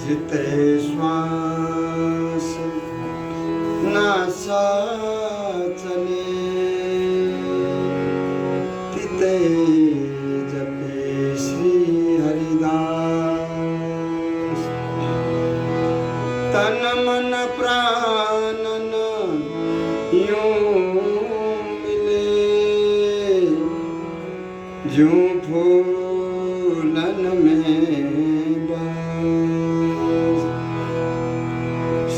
जिते श्वास नासा चले तिते जपे श्री हरिदास। तन मन प्राणन यूं मिले यूं फूलन में बास।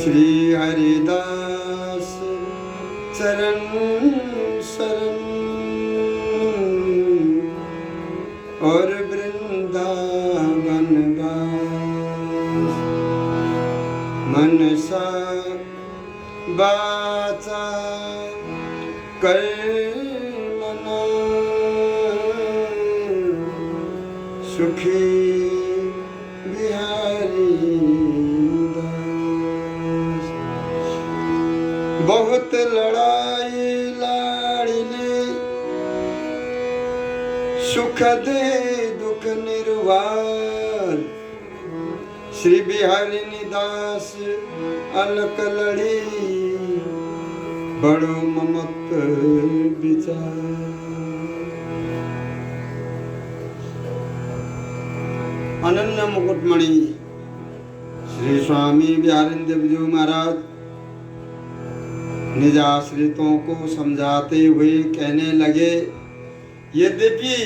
श्री हरिदास चरण शरण और वृंदावन वास। मनसा वाचा कर्मणा सुखी बिहारी दास। बहुत लड़ाई लाड़िले सुख दे दुख निर्वार। श्री बिहारी दास अलक लड़ी बड़ो ममत विचार। अनन्य मुकुटमणि श्री स्वामी बिहारींद्र जी महाराज निज आश्रितों को समझाते हुए कहने लगे, यद्यपि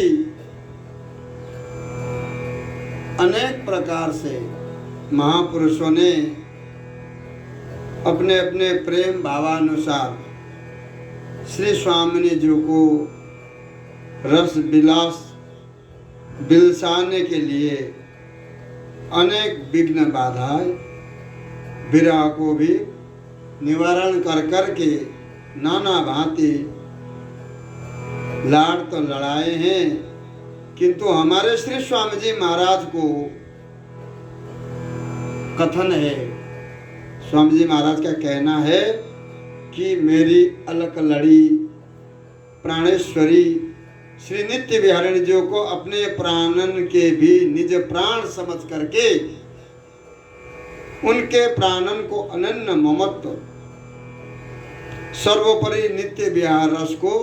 अनेक प्रकार से महापुरुषों ने अपने अपने प्रेम भावानुसार श्री स्वामिनी जी को रस विलास बिलसाने के लिए अनेक विघ्न बाधाएं विरह को भी निवारण कर करके नाना भांति लाड़ तो लड़ाए हैं, किंतु हमारे श्री स्वामी जी महाराज को कथन है, स्वामी जी महाराज का कहना है कि मेरी अलक लड़ी प्राणेश्वरी श्री नित्य बिहारिणी जी को अपने प्राणन के भी निज प्राण समझ करके उनके प्राणन को अनन्य ममत्व सर्वोपरि नित्य विहार रस को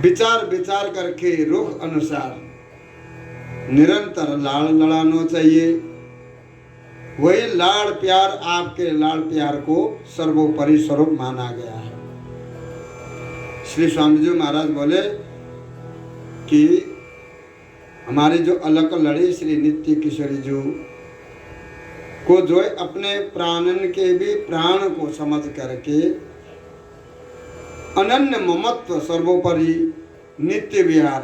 विचार विचार करके रुख अनुसार निरंतर लाड़ लड़ाना चाहिए। वही लाड़ प्यार, आपके लाड़ प्यार को सर्वोपरि स्वरूप माना गया है। श्री स्वामी जी महाराज बोले कि हमारी जो अलक लड़ी श्री नित्य किशोरी जी को जो अपने प्राणन के भी प्राण को समझ करके अनन्य ममत्व सर्वोपरि नित्य विहार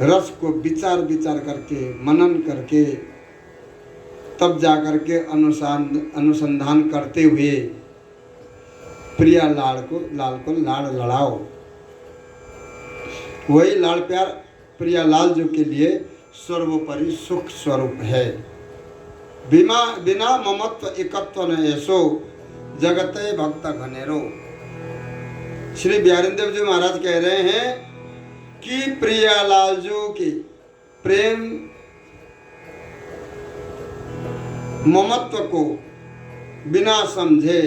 रस को विचार विचार करके मनन करके तब जाकर के अनुसंधान करते हुए प्रिया लाल को लाड़ लड़ाओ। वही लाड़ प्यार प्रिया लाल जो के लिए सर्वोपरि सुख स्वरूप है। बिना ममत्व एकत्व न ऐसो जगते भक्त घनेरो। श्री बिहारींद्र जी महाराज कह रहे हैं कि प्रिया लाल जो के प्रेम ममत्व को बिना समझे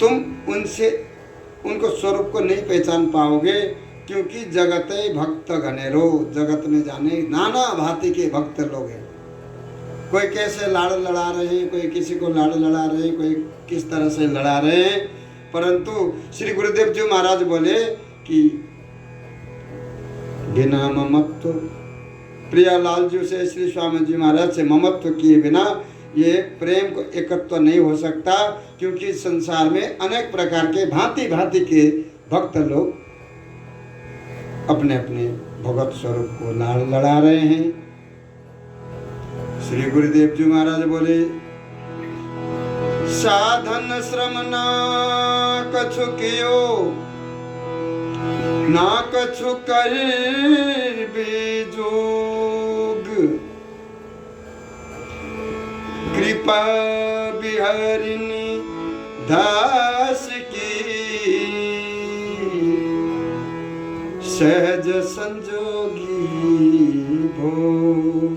तुम उनको स्वरूप को नहीं पहचान पाओगे, क्योंकि जगते भक्त घनेरो, जगत में जाने नाना भांति के भक्त लोग हैं। कोई कैसे लाड़ लड़ा रहे हैं, कोई किसी को लाड़ लड़ा रहे हैं, कोई किस तरह से लड़ा रहे हैं, परंतु श्री गुरुदेव जी महाराज बोले कि बिना ममत्व प्रियालाल जी से श्री स्वामी जी महाराज से ममत्व किए बिना ये प्रेम को एकत्व नहीं हो सकता, क्योंकि संसार में अनेक प्रकार के भांति भांति के भक्त लोग अपने अपने भगवत स्वरूप को लाड़ लड़ा रहे हैं। श्री गुरुदेव जी महाराज बोले, साधन श्रम ना कछु कियो ना कछु कर जोग, कृपा बिहारिणी दास की सहज संजोगी भोग।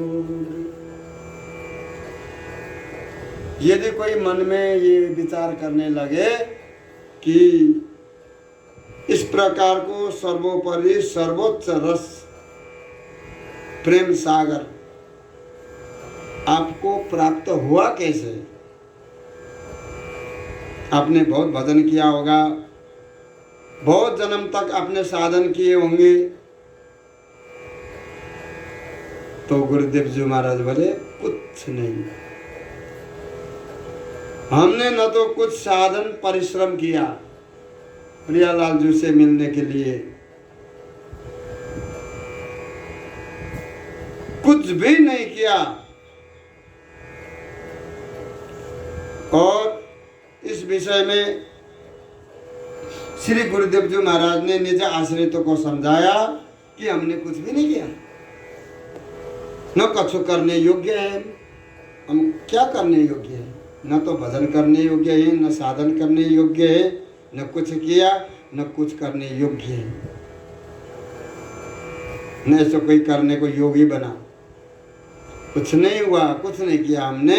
यदि कोई मन में ये विचार करने लगे कि इस प्रकार को सर्वोपरि सर्वोच्च रस प्रेम सागर आपको प्राप्त हुआ कैसे? आपने बहुत भजन किया होगा, बहुत जन्म तक आपने साधन किए होंगे। तो गुरुदेव जी महाराज बोले कुछ नहीं, हमने न तो कुछ साधन परिश्रम किया प्रियालाल जी से मिलने के लिए, कुछ भी नहीं किया। और इस विषय में श्री गुरुदेव जी महाराज ने निज आश्रितों को समझाया कि हमने कुछ भी नहीं किया, न कछु करने योग्य है। हम क्या करने योग्य है? न तो भजन करने योग्य है, न साधन करने योग्य है, न कुछ किया, न कुछ करने योग्य है, न ऐसा कोई करने को योगी बना। कुछ नहीं हुआ, कुछ नहीं किया हमने।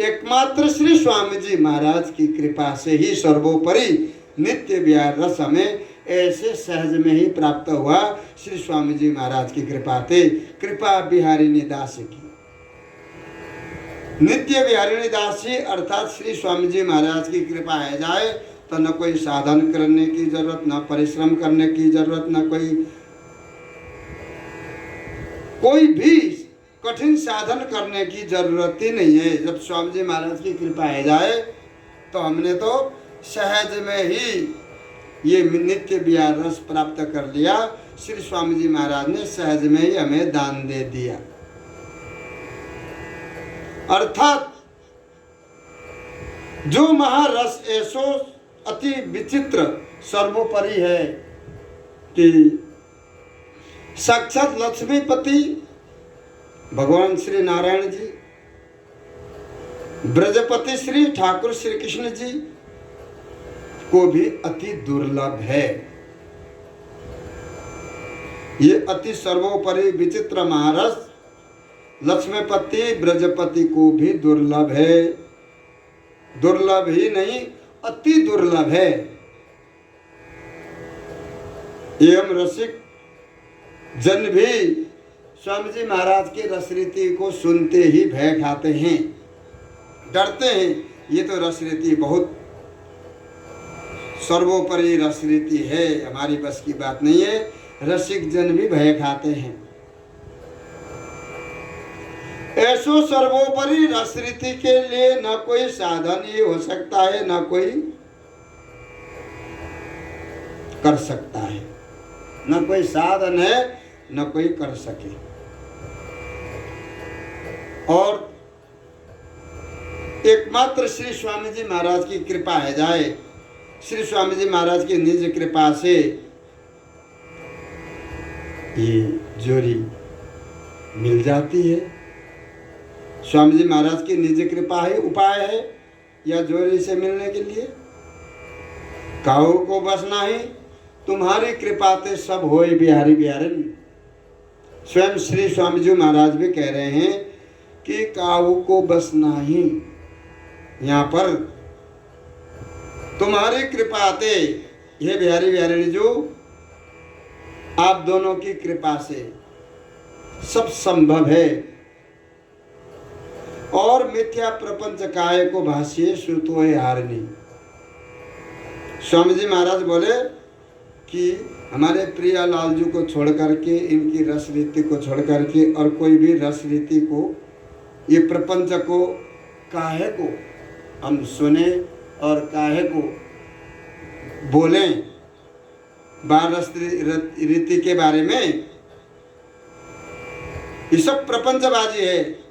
एकमात्र श्री स्वामी जी महाराज की कृपा से ही सर्वोपरि नित्य विहार रस हमें ऐसे सहज में ही प्राप्त हुआ। श्री स्वामी जी महाराज की कृपा थे। कृपा बिहारिणी दास की, नित्य बिहारिणी दासी अर्थात श्री स्वामी जी महाराज की कृपा है जाए तो न कोई साधन करने की जरूरत, न परिश्रम करने की जरूरत, न कोई भी कठिन साधन करने की जरूरत ही नहीं है। जब स्वामी जी महाराज की कृपा है जाए तो हमने तो सहज में ही ये नित्य विहार रस प्राप्त कर लिया। श्री स्वामी जी महाराज ने सहज में ही हमें दान दे दिया। अर्थात जो महारस ऐसो अति विचित्र सर्वोपरि है कि साक्षात लक्ष्मीपति भगवान श्री नारायण जी, ब्रजपति श्री ठाकुर श्री कृष्ण जी को भी अति दुर्लभ है। ये अति सर्वोपरि विचित्र महारस लक्ष्मीपति ब्रजपति को भी दुर्लभ है। दुर्लभ ही नहीं, अति दुर्लभ है। एवं रसिक जन भी स्वामी जी महाराज की रसरीति को सुनते ही भय खाते हैं, डरते हैं। ये तो रसरीति बहुत सर्वोपरि रसरीति है, हमारी बस की बात नहीं है। रसिक जन भी भय खाते हैं। ऐसो सर्वोपरि रसरीति के लिए न कोई साधन ये हो सकता है, न कोई कर सकता है, न कोई साधन है, न कोई कर सके। और एकमात्र श्री स्वामी जी महाराज की कृपा है जाए, श्री स्वामी जी महाराज की निज कृपा से ये जोड़ी मिल जाती है। स्वामी जी महाराज की निज कृपा ही उपाय है या जोड़ी से मिलने के लिए। काहू को बस नाही तुम्हारी कृपा ते सब होए बिहारी बिहारन। स्वयं श्री स्वामी जी महाराज भी कह रहे हैं कि काहू को बस नाही, यहाँ पर तुम्हारी कृपा ते ये बिहारी बिहारिणी जो आप दोनों की कृपा से सब संभव है। और मिथ्या प्रपंच काय को भाष्य श्रुतो है हारनी। स्वामी जी महाराज बोले कि हमारे प्रियालाल जी को छोड़ करके, इनकी रस रीति को छोड़ करके और कोई भी रस रीति को, ये प्रपंच को काहे को हम सुने और काहे को बोलें बारस रीति के बारे में। ये सब प्रपंचबाजी है,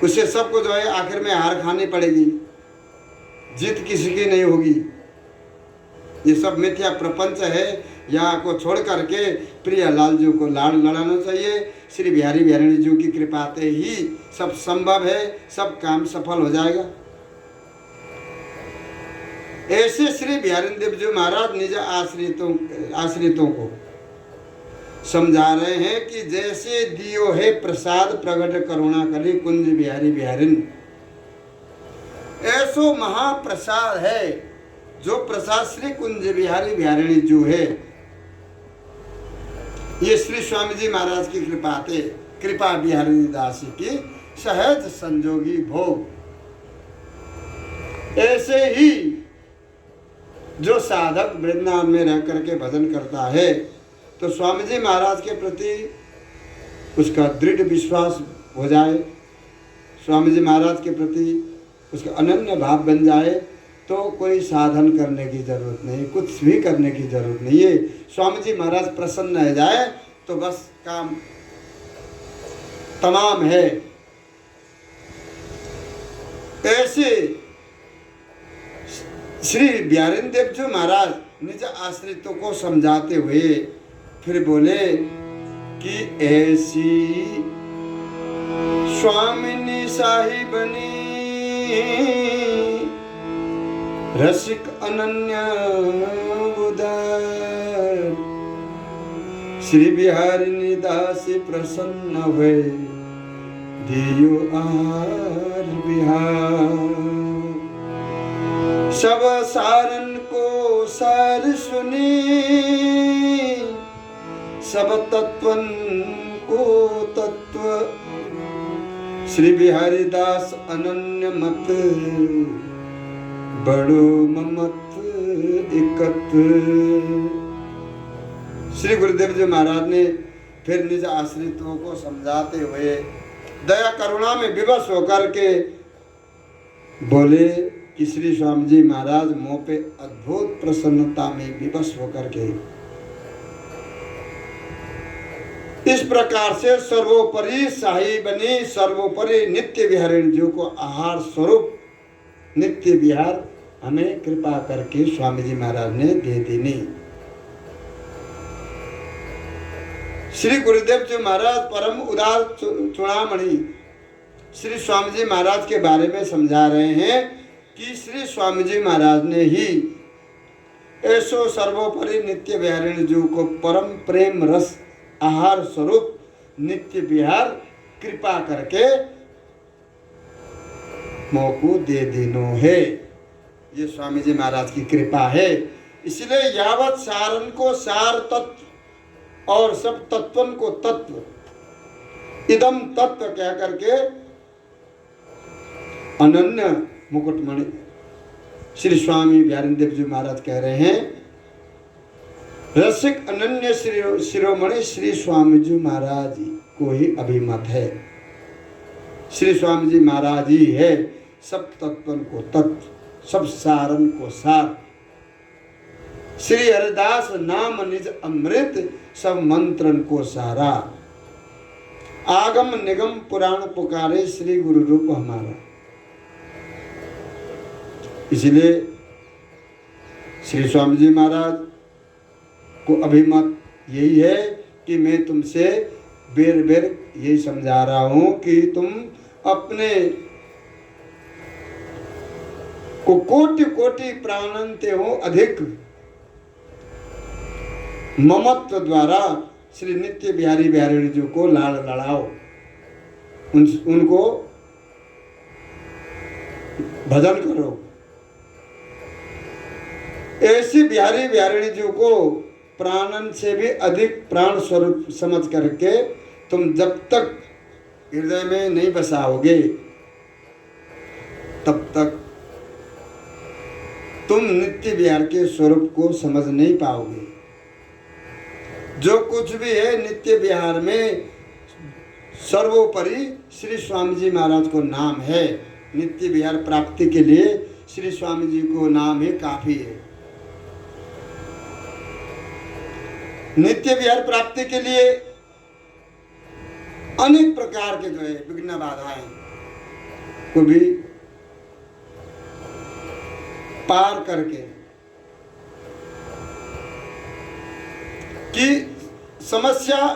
उससे सबको जो है आखिर में हार खानी पड़ेगी, जीत किसी की नहीं होगी। ये सब मिथ्या प्रपंच है। यहाँ को छोड़ करके प्रियालाल जी को लाड़ लड़ाना चाहिए। श्री बिहारी बिहारिणी जी की कृपा से ही सब संभव है, सब काम सफल हो जाएगा। ऐसे श्री बिहारी देव जी महाराज निज आश्रितों को समझा रहे हैं कि जैसे दियो है प्रसाद प्रगट करुणा करी कुंज बिहारी बिहारिन। ऐसो महाप्रसाद है जो प्रसाद श्री कुंज बिहारी बिहारिणी जो है, ये श्री स्वामी जी महाराज की कृपा थे, कृपा बिहारिणी दासी की सहज संजोगी भोग। ऐसे ही जो साधक वृंदावन में रह करके भजन करता है तो स्वामी जी महाराज के प्रति उसका दृढ़ विश्वास हो जाए, स्वामी जी महाराज के प्रति उसका अनन्य भाव बन जाए, तो कोई साधन करने की जरूरत नहीं, कुछ भी करने की जरूरत नहीं है। स्वामी जी महाराज प्रसन्न हो जाए तो बस काम तमाम है। ऐसे श्री बिहारी देव जी महाराज निज आश्रितों को समझाते हुए फिर बोले कि ऐसी स्वामिनी साहिबनी रसिक अनन्य उदार, श्री बिहारिणी दासी प्रसन्न हुए दियो आर बिहार। सब सारन को सार सुनी, सब तत्वन को तत्व, श्री बिहारी दास अनन्य मत बड़ो ममत एकत। श्री गुरुदेव जी महाराज ने फिर निज आश्रितों को समझाते हुए दया करुणा में विवश होकर के बोले कि श्री स्वामी जी महाराज मोह पे अद्भुत प्रसन्नता में विवश होकर के इस प्रकार से सर्वोपरि साहिबनी सर्वोपरि नित्य बिहारिणी जी को आहार स्वरूप नित्य विहार हमें कृपा करके स्वामी जी महाराज ने दे देनी। श्री गुरुदेव जी महाराज परम उदार चूड़ामणि श्री स्वामी जी महाराज के बारे में समझा रहे हैं कि श्री स्वामी जी महाराज ने ही ऐसो सर्वोपरि नित्य बिहारिणी जी को परम प्रेम रस आहार स्वरूप नित्य विहार कृपा करके मोको दे देनो है। ये स्वामी जी महाराज की कृपा है। इसलिए यावत सारन को सार तत्व और सब तत्वन को तत्व इदम तत्व कह करके अनन्य मुकुटमणि श्री स्वामी बिहारी देव जी महाराज कह रहे हैं, रसिक अनन्य शिरोमणि श्री स्वामी जी महाराज को ही अभिमत है। श्री स्वामी जी महाराज ही है सब तत्वन को तत्व, सब सारन को सार। श्री हरिदास नाम निज अमृत, सब मंत्रन को सारा। आगम निगम पुराण पुकारे श्री गुरु रूप हमारा। इसलिए श्री स्वामी जी महाराज को अभिमत यही है कि मैं तुमसे बेर बेर यही समझा रहा हूं कि तुम अपने को कोटि कोटि प्राणंते हो अधिक ममत्व द्वारा श्री नित्य बिहारी बिहारिणी जी को लाड़ लड़ाओ, उनको भजन करो। ऐसी बिहारी बिहारिणी जी को प्राणन से भी अधिक प्राण स्वरूप समझ करके तुम जब तक हृदय में नहीं बसाओगे तब तक तुम नित्य विहार के स्वरूप को समझ नहीं पाओगे। जो कुछ भी है नित्य विहार में सर्वोपरि श्री स्वामी जी महाराज को नाम है। नित्य विहार प्राप्ति के लिए श्री स्वामी जी को नाम ही काफी है। नित्य विहार प्राप्ति के लिए अनेक प्रकार के जो है विघ्न बाधाएं को भी पार करके कि समस्या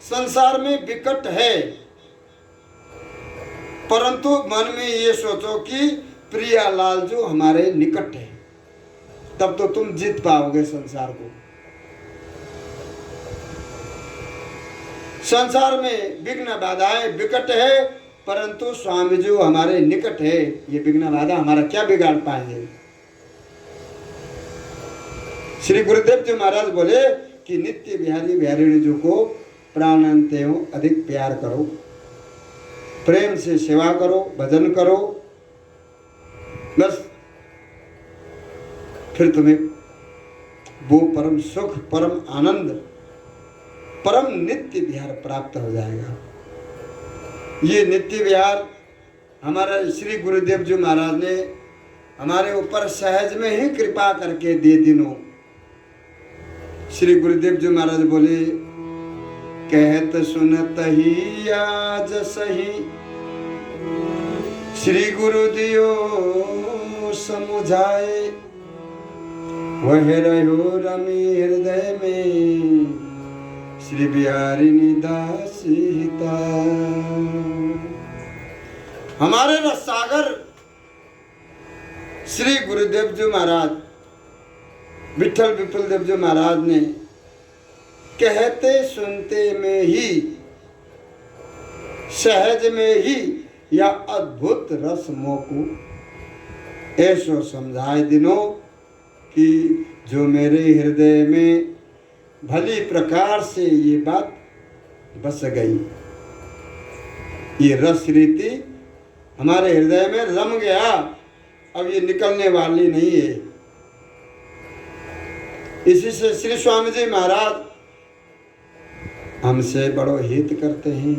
संसार में विकट है, परंतु मन में ये सोचो कि प्रियालाल जो हमारे निकट है, तब तो तुम जीत पाओगे संसार को। संसार में विघ्न बाधाएं विकट है, परंतु स्वामी जो हमारे निकट है, ये विघ्न बाधा हमारा क्या बिगाड़ पाएंगे। श्री गुरुदेव जी महाराज बोले कि नित्य बिहारी बिहारिणी जी को प्राणांत एवं अधिक प्यार करो, प्रेम से सेवा करो, भजन करो, बस फिर तुम्हें वो परम सुख, परम आनंद, परम नित्य विहार प्राप्त हो जाएगा। ये नित्य विहार हमारे श्री गुरुदेव जी महाराज ने हमारे ऊपर सहज में ही कृपा करके दे दिनों। श्री गुरुदेव जी महाराज बोले, कहत सुनत ही आज सही, श्री गुरु दियो समुझाए, वह रहो रमी हृदय में, श्री बिहारिणी दासी हिता। हमारे रससागर श्री गुरुदेव जी महाराज, विठल विपुल देव जी महाराज ने कहते सुनते में ही, सहज में ही या अद्भुत रस मोकू ऐसो समझाए दिनों कि जो मेरे हृदय में भली प्रकार से ये बात बस गई। ये रस रीति हमारे हृदय में रम गया, अब ये निकलने वाली नहीं है। इसी से श्री स्वामी जी महाराज हमसे बड़ो हित करते हैं।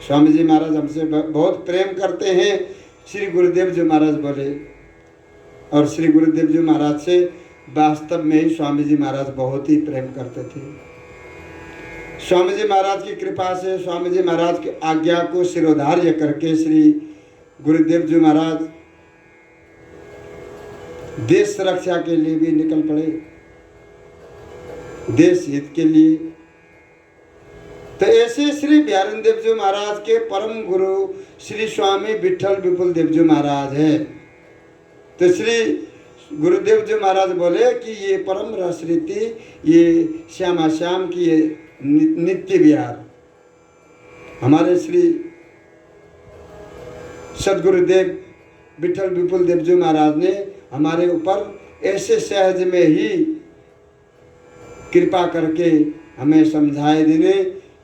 स्वामी जी महाराज हमसे बहुत प्रेम करते हैं। श्री गुरुदेव जी महाराज बोले, और श्री गुरुदेव जी महाराज से वास्तव में ही स्वामी जी महाराज बहुत ही प्रेम करते थे। स्वामी जी महाराज की कृपा से, स्वामी जी महाराज की आज्ञा को शिरोधार्य करके श्री गुरुदेव जी महाराज देश रक्षा के लिए भी निकल पड़े, देश हित के लिए। तो ऐसे श्री बिहारी देव जी महाराज के परम गुरु श्री स्वामी विठल विपुल देव जी महाराज है। तो श्री गुरुदेव जी महाराज बोले कि ये परम रस रीति, ये श्यामा श्याम की ये नित्य विहार हमारे श्री सदगुरुदेव विठल विपुल देव जी महाराज ने हमारे ऊपर ऐसे सहज में ही कृपा करके हमें समझाए देने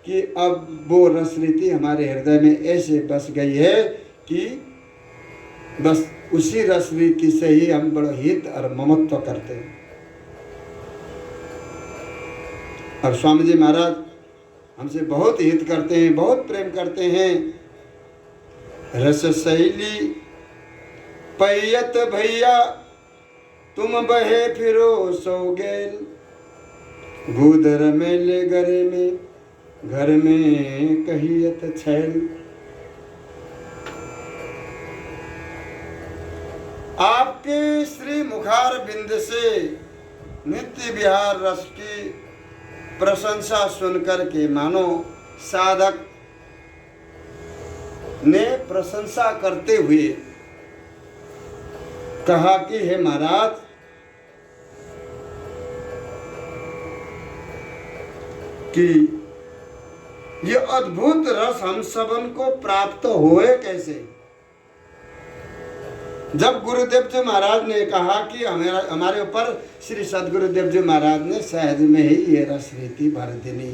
कि अब वो रस रीति हमारे हृदय में ऐसे बस गई है कि बस उसी रस रीति से ही हम बड़ा हित और ममत्व करते हैं। और स्वामी जी महाराज हमसे बहुत हित करते हैं, बहुत प्रेम करते हैं। रस शैली पैयत भैया तुम बहे फिरो सौगेल, गुदर में ले गरे में घर में कहियत छैल। आपके श्री मुखार बिंद से नित्य विहार रस की प्रशंसा सुनकर के मानो साधक ने प्रशंसा करते हुए कहा कि हे महाराज, कि ये अद्भुत रस हम सबन को प्राप्त हुए कैसे। जब गुरुदेव जी महाराज ने कहा कि हमारे ऊपर श्री सदगुरुदेव जी महाराज ने सहज में ही ये रस रीति भर देनी।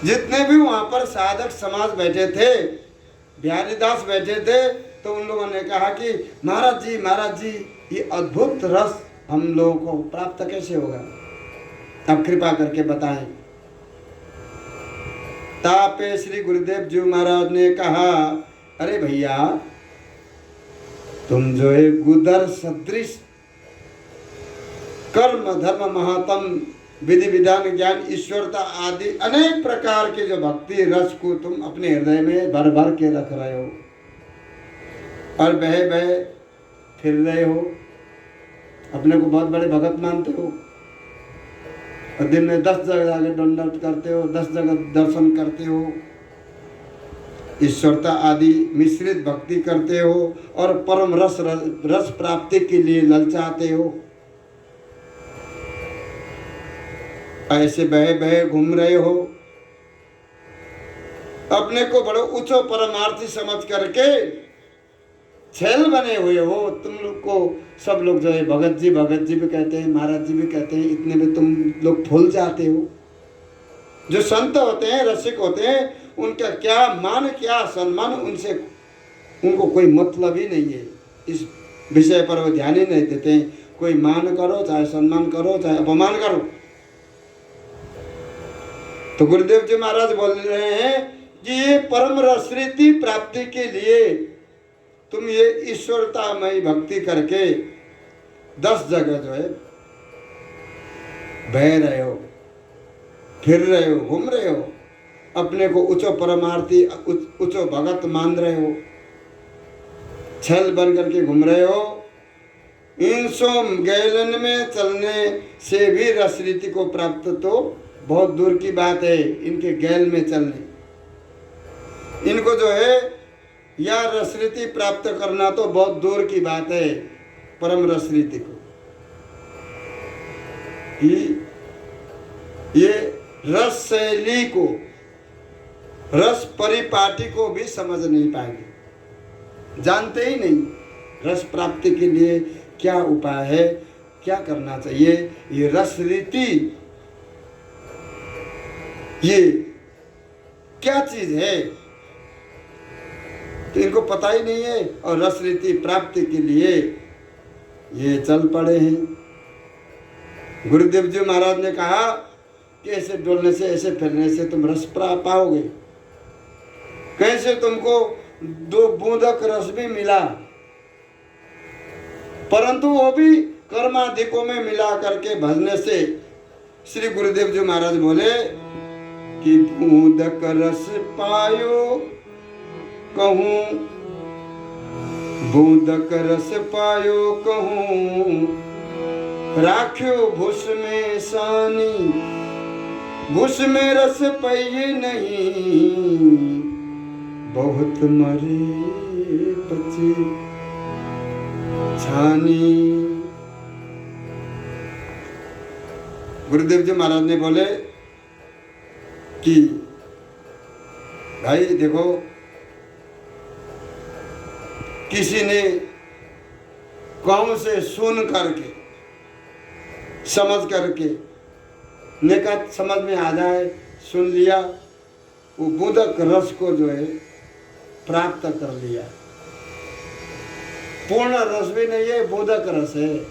जितने भी वहाँ पर साधक समाज बैठे थे, बिहारी दास बैठे थे, तो उन लोगों ने कहा कि महाराज जी ये अद्भुत रस हम लोगों को प्राप्त कैसे होगा, अब कृपा करके बताएं। तापे श्री गुरुदेव जी महाराज ने कहा, अरे भैया, तुम जो है गुदर सदृश कर्म धर्म महात्म विधि विधान ज्ञान ईश्वरता आदि अनेक प्रकार के जो भक्ति रस को तुम अपने हृदय में भर भर के रख रहे हो और बह बह फिर रहे हो, अपने को बहुत बड़े भगत मानते हो और दिन में 10 जगह जाके दंडवत करते हो, 10 जगह दर्शन करते हो, ईश्वरता आदि मिश्रित भक्ति करते हो और परम रस प्राप्ति के लिए ललचाते हो। ऐसे बहे बहे घूम रहे हो अपने को बड़ो ऊंचो परमार्थी समझ करके छैल बने हुए हो। तुम लोग को सब लोग जो है भगत जी भी कहते हैं, महाराज जी भी कहते हैं, इतने में तुम लोग फूल जाते हो। जो संत होते हैं, रसिक होते हैं, उनका क्या मान क्या सम्मान, उनसे उनको कोई मतलब ही नहीं है। इस विषय पर वो ध्यान ही नहीं देते हैं। कोई मान करो, चाहे सम्मान करो, चाहे अपमान करो। तो गुरुदेव जी महाराज बोल रहे हैं कि ये परम रसरीति प्राप्ति के लिए तुम ये ईश्वरतामयी भक्ति करके 10 जगह जो है बह रहे हो, फिर रहे हो, घूम रहे हो, अपने को उच्चो परमार्थी उच्चो भगत मान रहे हो, छल बन करके घूम रहे हो। इन सो गैलन में चलने से भी रसरीति को प्राप्त तो बहुत दूर की बात है। इनके गैल में चलने, इनको जो है या रसरीति प्राप्त करना तो बहुत दूर की बात है। परम रसरीति को ये रस शैली को, रस परिपाटी को भी समझ नहीं पाएंगे, जानते ही नहीं रस प्राप्ति के लिए क्या उपाय है, क्या करना चाहिए। ये रस रीति ये क्या चीज है, तो इनको पता ही नहीं है। और रस रीति प्राप्ति के लिए ये चल पड़े हैं। गुरुदेव जी महाराज ने कहा कि ऐसे डोलने से, ऐसे फिरने से तुम रस पाओगे। कैसे? तुमको 2 बूंदक रस भी मिला, परंतु वो भी कर्माधिकों में मिला करके भजने से। श्री गुरुदेव जी महाराज बोले कि बूंदक रस पायो कहूँ, बूंदक रस पायो कहूँ, राख्यो भूस में सानी, भूस में रस पइये नहीं, बहुत मरे बचे छानी। गुरुदेव जी महाराज ने बोले कि भाई देखो, किसी ने कान से सुन करके, समझ करके, नेका समझ में आ जाए, सुन लिया, वो बूंदक रस को जो है प्राप्त कर लिया। पूर्ण रस भी नहीं है, बूंदक रस है,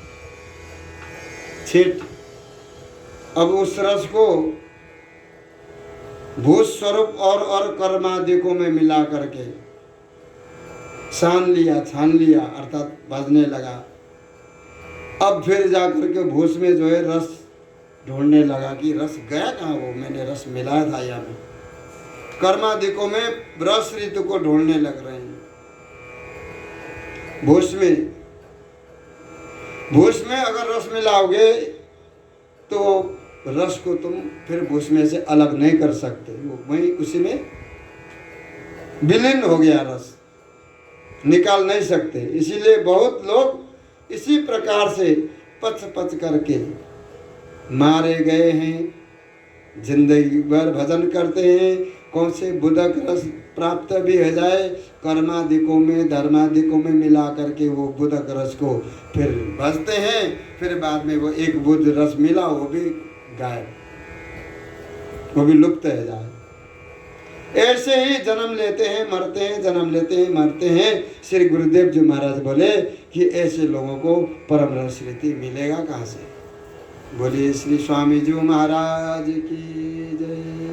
छीट। अब उस रस को भूत स्वरूप और कर्मादिकों में मिला करके सान लिया, छान लिया, अर्थात भजने लगा। अब फिर जाकर के भूस में जो है रस ढूंढने लगा कि रस गया कहाँ, वो मैंने रस मिलाया था या नहीं। कर्मादिकों में रस ऋतु को ढूंढने लग रहे हैं। भूस में अगर रस मिलाओगे तो रस को तुम फिर भूस में से अलग नहीं कर सकते, वो वहीं उसी में विलीन हो गया, रस निकाल नहीं सकते। इसीलिए बहुत लोग इसी प्रकार से पच पच करके मारे गए हैं, जिंदगी भर भजन करते हैं। कौन से बुधक रस प्राप्त भी हो जाए, कर्मादिकों में धर्मादिकों में मिला करके वो बुधक रस को फिर भजते हैं, फिर बाद में वो एक बुध रस मिला वो भी गायब, वो भी लुप्त है जाए। ऐसे ही जन्म लेते हैं, मरते हैं, जन्म लेते हैं, मरते हैं। श्री गुरुदेव जी महाराज बोले कि ऐसे लोगों को परम रस रीति मिलेगा कहाँ से। बोलिए श्री स्वामी जी महाराज की जय।